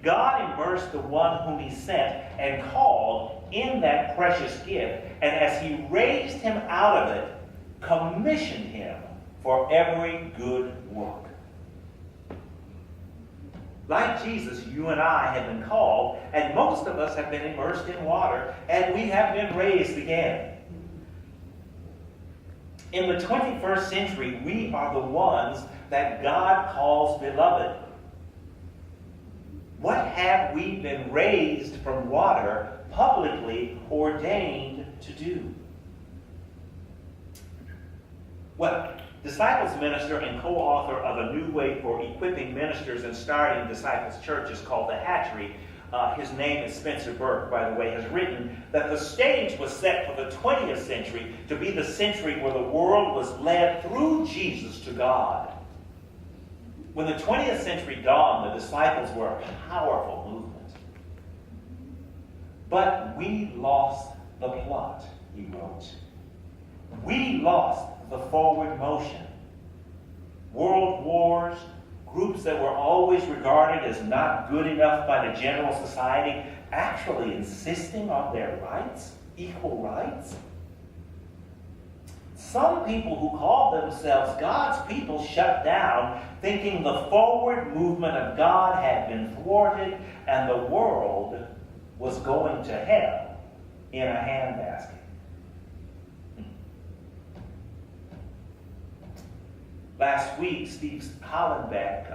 God immersed the one whom he sent and called in that precious gift, and as he raised him out of it, commissioned him for every good work. Like Jesus, you and I have been called, and most of us have been immersed in water, and we have been raised again. In the 21st century, we are the ones that God calls beloved. What have we been raised from water, publicly ordained to do? Well, Disciples minister and co-author of a new way for equipping ministers and starting disciples churches called The Hatchery, his name is Spencer Burke, by the way, has written that the stage was set for the 20th century to be the century where the world was led through Jesus to God. When the 20th century dawned, the disciples were a powerful movement. But we lost the plot, he wrote. We lost the forward motion. World wars, groups that were always regarded as not good enough by the general society, actually insisting on their rights, equal rights. Some people who called themselves God's people shut down, thinking the forward movement of God had been thwarted and the world was going to hell in a handbasket. Last week, Steve Hollenbeck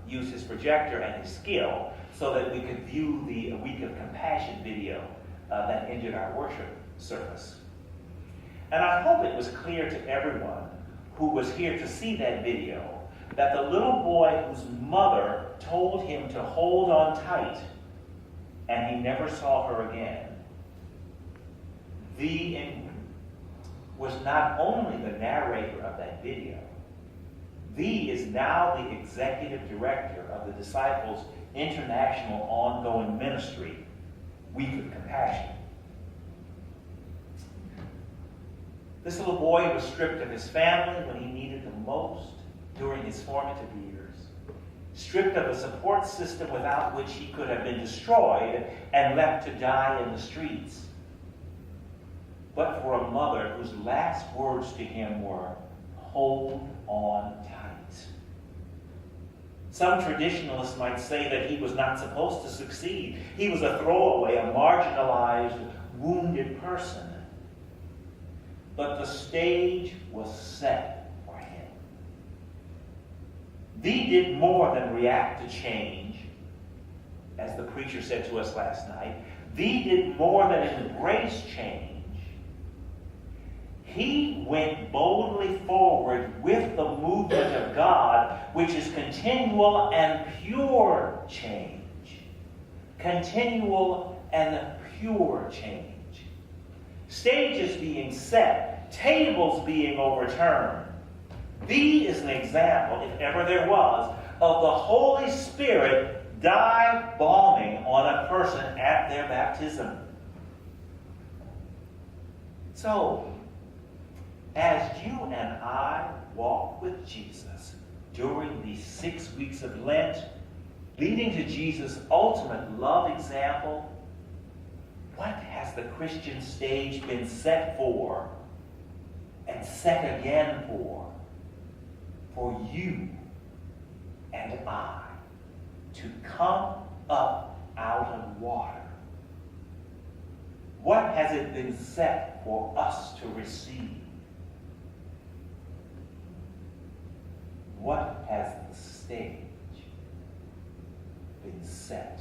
used his projector and his skill so that we could view the Week of Compassion video that ended our worship service. And I hope it was clear to everyone who was here to see that video that the little boy whose mother told him to hold on tight and he never saw her again, was not only the narrator of that video, is now the executive director of the Disciples International Ongoing Ministry, Week of Compassion. This little boy was stripped of his family when he needed the most during his formative years, stripped of a support system without which he could have been destroyed and left to die in the streets. But for a mother whose last words to him were, "Hold on tight." Some traditionalists might say that he was not supposed to succeed. He was a throwaway, a marginalized, wounded person. But the stage was set for him. Thee did more than react to change, as the preacher said to us last night. Thee did more than embrace change. He went boldly forward with the movement of God, which is continual and pure change. Continual and pure change. Stages being set, tables being overturned. Thee is an example, if ever there was, of the Holy Spirit dive bombing on a person at their baptism. So, as you and I walk with Jesus during these 6 weeks of Lent, leading to Jesus' ultimate love example, what has the Christian stage been set for and set again for? For you and I to come up out of water. What has it been set for us to receive? What has the stage been set